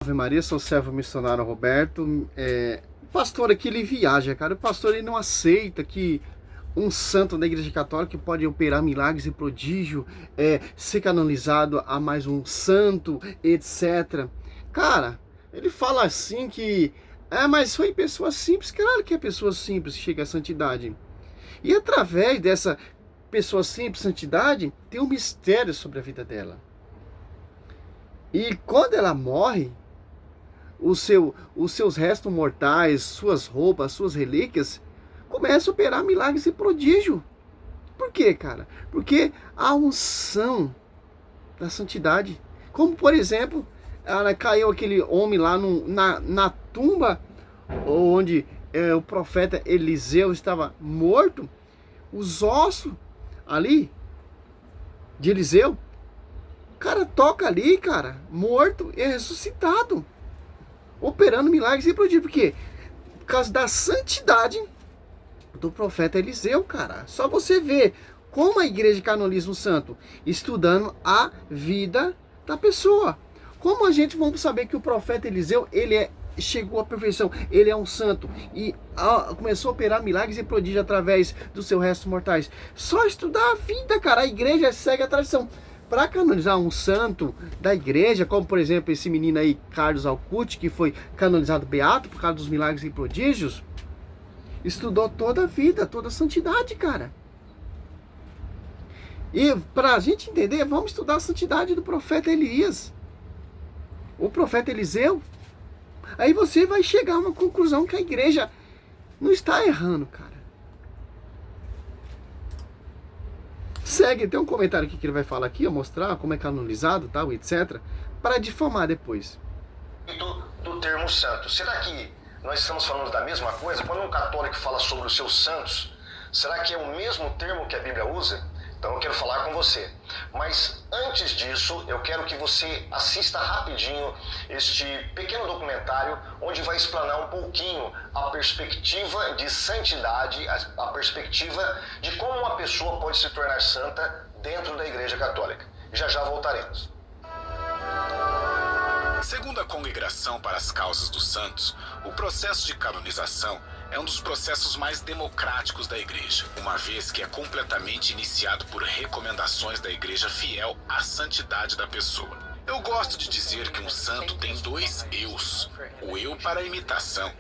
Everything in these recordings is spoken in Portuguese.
Ave Maria, sou o servo missionário Roberto. O pastor aqui, ele viaja, cara. O pastor, ele não aceita que um santo da Igreja Católica que pode operar milagres e prodígio, ser canonizado a mais um santo, etc. Cara, ele fala assim que, mas foi pessoa simples. Claro que é pessoa simples que chega à santidade. E através dessa pessoa simples, santidade, tem um mistério sobre a vida dela. E quando ela morre, os seus restos mortais, suas roupas, suas relíquias, começam a operar milagres e prodígio. Por quê, cara? Porque a unção da santidade. Como, por exemplo, caiu aquele homem lá na tumba onde o profeta Eliseu estava morto. Os ossos ali de Eliseu, o cara toca ali, cara, morto e é ressuscitado, operando milagres e prodígios. Por quê? Por causa da santidade do profeta Eliseu, cara. Só você ver como a igreja canoniza um santo, estudando a vida da pessoa. Como a gente vamos saber que o profeta Eliseu, chegou à perfeição, ele é um santo e começou a operar milagres e prodígios através dos seus restos mortais? Só estudar a vida, cara. A igreja segue a tradição. Para canonizar um santo da igreja, como por exemplo esse menino aí, Carlos Alcuti, que foi canonizado beato por causa dos milagres e prodígios, estudou toda a vida, toda a santidade, cara. E para a gente entender, vamos estudar a santidade do profeta Elias, o profeta Eliseu. Aí você vai chegar a uma conclusão que a igreja não está errando, cara. Segue, tem um comentário aqui que ele vai falar aqui, mostrar como é canonizado, tal, etc. Para difamar depois. Do termo santo. Será que nós estamos falando da mesma coisa? Quando um católico fala sobre os seus santos, será que é o mesmo termo que a Bíblia usa? Então eu quero falar com você. Mas antes disso, eu quero que você assista rapidinho este pequeno documentário onde vai explanar um pouquinho a perspectiva de santidade, a perspectiva de como uma pessoa pode se tornar santa dentro da Igreja Católica. Já já voltaremos. Segundo a Congregação para as Causas dos Santos, o processo de canonização é um dos processos mais democráticos da Igreja, uma vez que é completamente iniciado por recomendações da Igreja fiel à santidade da pessoa. Eu gosto de dizer que um santo tem dois eus, o eu para imitação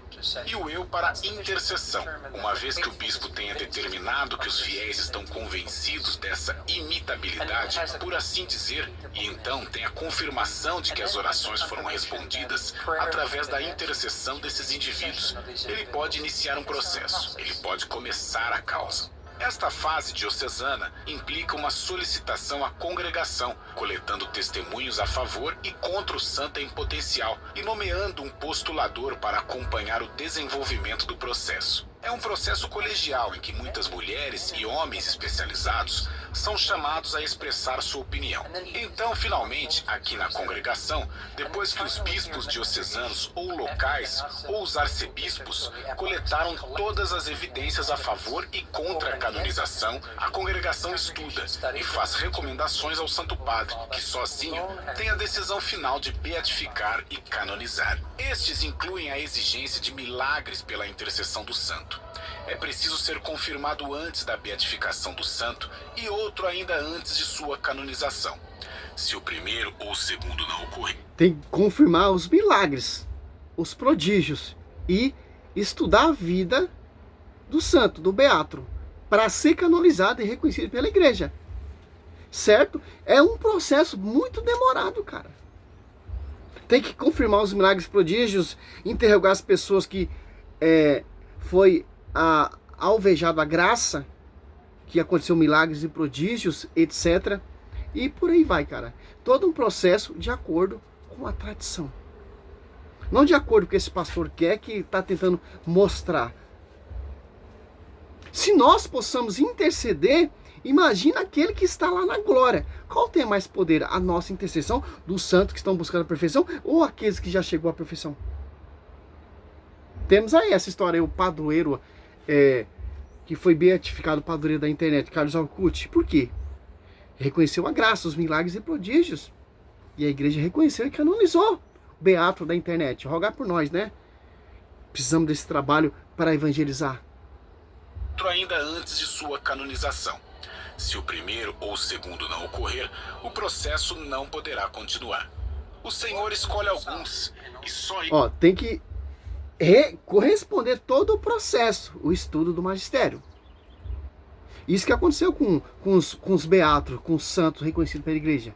e o eu para intercessão, uma vez que o bispo tenha determinado que os fiéis estão convencidos dessa imitabilidade, por assim dizer, e então tem a confirmação de que as orações foram respondidas através da intercessão desses indivíduos. Ele pode iniciar um processo, ele pode começar a causa. Esta fase diocesana implica uma solicitação à congregação, coletando testemunhos a favor e contra o santo em potencial e nomeando um postulador para acompanhar o desenvolvimento do processo. É um processo colegial em que muitas mulheres e homens especializados são chamados a expressar sua opinião. Então, finalmente, aqui na congregação, depois que os bispos diocesanos ou locais ou os arcebispos coletaram todas as evidências a favor e contra a canonização, a congregação estuda e faz recomendações ao Santo Padre, que sozinho tem a decisão final de beatificar e canonizar. Estes incluem a exigência de milagres pela intercessão do santo. É preciso ser confirmado antes da beatificação do santo e outro ainda antes de sua canonização. Se o primeiro ou o segundo não ocorrer, tem que confirmar os milagres, os prodígios e estudar a vida do santo, do beato, para ser canonizado e reconhecido pela igreja. Certo? É um processo muito demorado, cara. Tem que confirmar os milagres e prodígios, interrogar as pessoas que foi alvejado a graça, que aconteceu milagres e prodígios, etc. E por aí vai, cara. Todo um processo de acordo com a tradição. Não de acordo com o que esse pastor quer, que está tentando mostrar. Se nós possamos interceder, imagina aquele que está lá na glória. Qual tem mais poder? A nossa intercessão dos santos que estão buscando a perfeição ou aqueles que já chegou à perfeição? Temos aí essa história, o padroeiro que foi beatificado, o padroeiro da internet, Carlos Alcuti. Por quê? Reconheceu a graça, os milagres e prodígios. E a igreja reconheceu e canonizou beato da internet, rogar por nós, né? Precisamos desse trabalho para evangelizar. Ainda antes de sua canonização. Se o primeiro ou o segundo não ocorrer, o processo não poderá continuar. O Senhor escolhe alguns e só... Tem que corresponder todo o processo, o estudo do magistério. Isso que aconteceu com os beatos, com os santos reconhecidos pela igreja.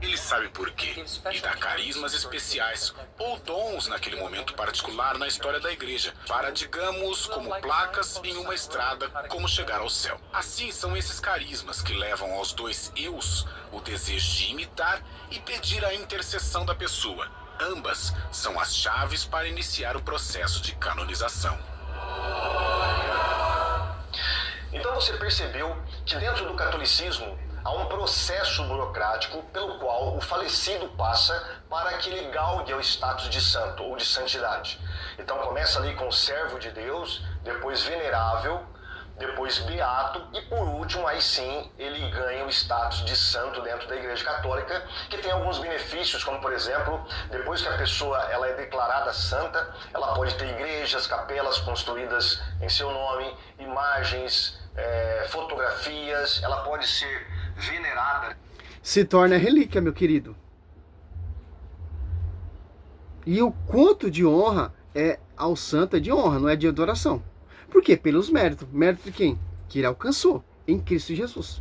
Ele sabe por quê e dá carismas especiais ou dons naquele momento particular na história da igreja, para, digamos, como placas em uma estrada, como chegar ao céu. Assim, são esses carismas que levam aos dois eus o desejo de imitar e pedir a intercessão da pessoa. Ambas são as chaves para iniciar o processo de canonização. Então você percebeu que dentro do catolicismo há um processo burocrático pelo qual o falecido passa para que ele galgue o status de santo ou de santidade. Então começa ali com servo de Deus, depois venerável, depois beato e por último aí sim ele ganha o status de santo dentro da Igreja Católica, que tem alguns benefícios, como por exemplo, depois que a pessoa ela é declarada santa, ela pode ter igrejas, capelas construídas em seu nome, imagens, fotografias, ela pode ser venerada. Se torna relíquia, meu querido. E o quanto de honra é ao santo é de honra, não é de adoração. Por quê? Pelos méritos. Mérito de quem? Que ele alcançou em Cristo Jesus.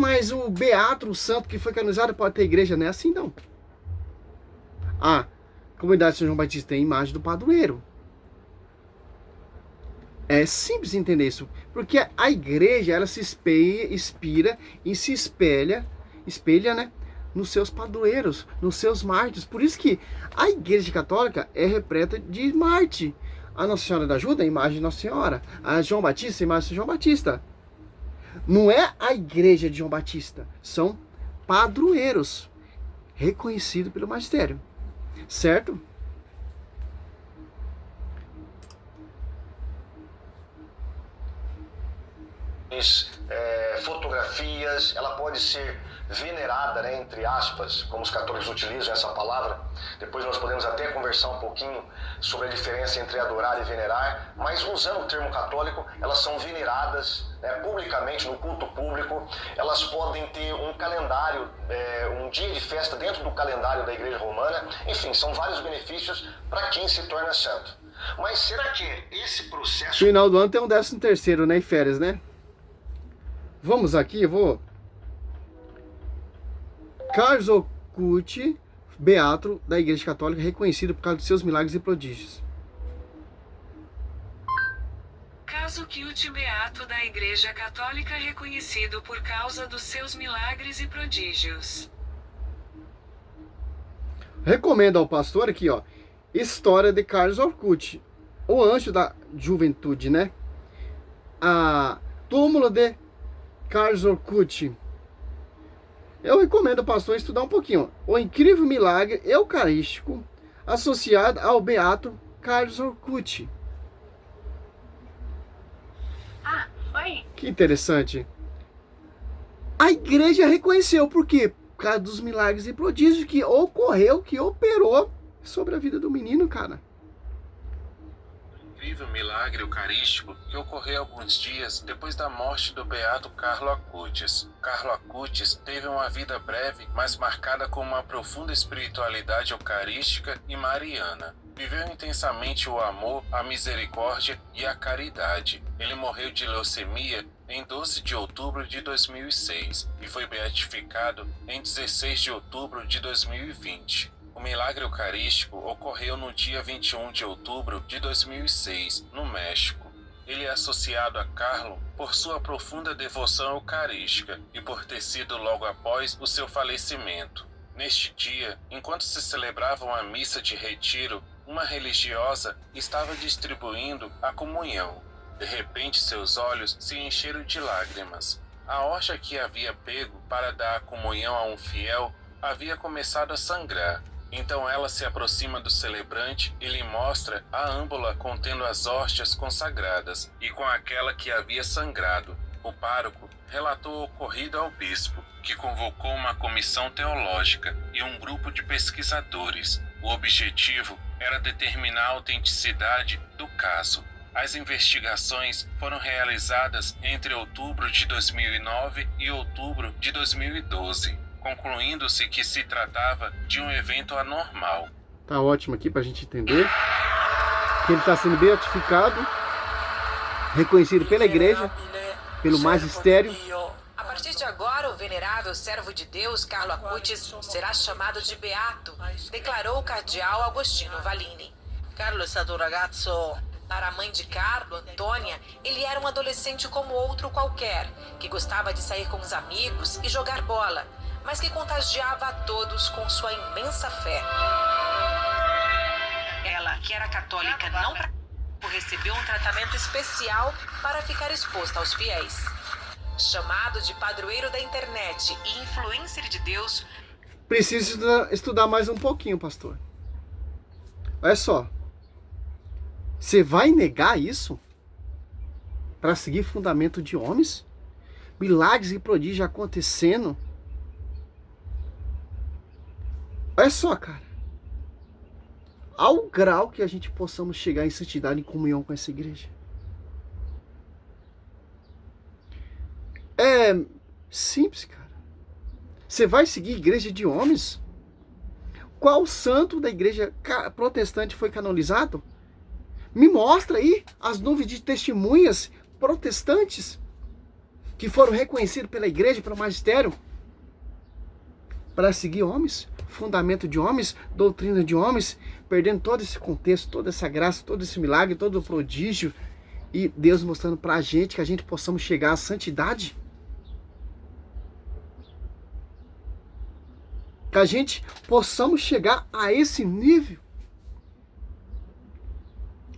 Mas o beato, o santo que foi canonizado pode ter igreja, não é assim não. A comunidade de São João Batista tem a imagem do padroeiro. É simples entender isso, porque a igreja ela se inspira e se espelha, né, nos seus padroeiros, nos seus mártires. Por isso que a igreja católica é repleta de mártir. A Nossa Senhora da Ajuda é a imagem de Nossa Senhora, a João Batista é a imagem de João Batista. Não é a igreja de João Batista, são padroeiros reconhecidos pelo magistério, certo? Fotografias, ela pode ser venerada, né, entre aspas, como os católicos utilizam essa palavra. Depois nós podemos até conversar um pouquinho sobre a diferença entre adorar e venerar, mas usando o termo católico, elas são veneradas, né, publicamente, no culto público. Elas podem ter um calendário, um dia de festa dentro do calendário da Igreja Romana. Enfim, são vários benefícios para quem se torna santo. Mas será que esse processo... Final do ano tem um 13º, né, e férias, né? Vamos aqui, eu vou... Carlos Ocuti, beato da Igreja Católica, reconhecido por causa de seus milagres e prodígios. Carlos Ocuti, beato da Igreja Católica, reconhecido por causa dos seus milagres e prodígios. Recomendo ao pastor aqui, ó, História de Carlos Ocuti, o anjo da juventude, né? A túmulo de Carlos Ocuti. Eu recomendo ao pastor estudar um pouquinho. O incrível milagre eucarístico associado ao beato Carlos Ocuti. Oi. Que interessante. A igreja reconheceu, por quê? Por causa dos milagres e prodígios que ocorreu, que operou sobre a vida do menino, cara. Incrível milagre eucarístico que ocorreu alguns dias depois da morte do beato Carlo Acutis. Carlo Acutis teve uma vida breve, mas marcada com uma profunda espiritualidade eucarística e mariana. Viveu intensamente o amor, a misericórdia e a caridade. Ele morreu de leucemia em 12 de outubro de 2006 e foi beatificado em 16 de outubro de 2020. O milagre eucarístico ocorreu no dia 21 de outubro de 2006, no México. Ele é associado a Carlo por sua profunda devoção eucarística e por ter sido logo após o seu falecimento. Neste dia, enquanto se celebrava uma missa de retiro, uma religiosa estava distribuindo a comunhão. De repente, seus olhos se encheram de lágrimas. A hóstia que havia pego para dar a comunhão a um fiel havia começado a sangrar. Então ela se aproxima do celebrante e lhe mostra a âmbula contendo as hóstias consagradas e com aquela que havia sangrado. O pároco relatou o ocorrido ao bispo. que convocou uma comissão teológica e um grupo de pesquisadores. O objetivo era determinar a autenticidade do caso. As investigações foram realizadas entre outubro de 2009 e outubro de 2012, concluindo-se que se tratava de um evento anormal. Tá ótimo aqui pra gente entender que ele está sendo beatificado, reconhecido pela igreja, pelo magistério. A partir de agora, o venerável servo de Deus, Carlo Acutis, será chamado de beato, declarou o cardeal Agostino Vallini. Carlo è stato un ragazzo. Para a mãe de Carlo, Antônia, ele era um adolescente como outro qualquer, que gostava de sair com os amigos e jogar bola, mas que contagiava a todos com sua imensa fé. Ela, que era católica, não recebeu um tratamento especial para ficar exposta aos fiéis. Chamado de padroeiro da internet e influencer de Deus, Preciso estudar mais um pouquinho, pastor. Olha só. Você vai negar isso? Para seguir fundamento de homens? Milagres e prodígios acontecendo? Olha só, cara. Ao grau que a gente possamos chegar em santidade, em comunhão com essa igreja. É simples, cara. Você vai seguir igreja de homens? Qual santo da igreja protestante foi canonizado? Me mostra aí as nuvens de testemunhas protestantes que foram reconhecidos pela igreja, pelo magistério, para seguir homens, fundamento de homens, doutrina de homens, perdendo todo esse contexto, toda essa graça, todo esse milagre, todo o prodígio, e Deus mostrando para a gente que a gente possamos chegar à santidade. Que a gente possamos chegar a esse nível.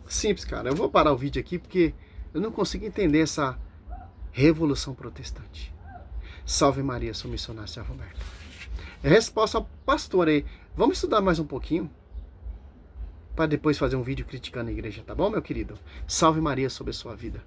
Simples, cara. Eu vou parar o vídeo aqui porque eu não consigo entender essa revolução protestante. Salve Maria, sou missionário São Roberto. É resposta ao pastor aí. Vamos estudar mais um pouquinho para depois fazer um vídeo criticando a igreja, tá bom, meu querido? Salve Maria sobre a sua vida.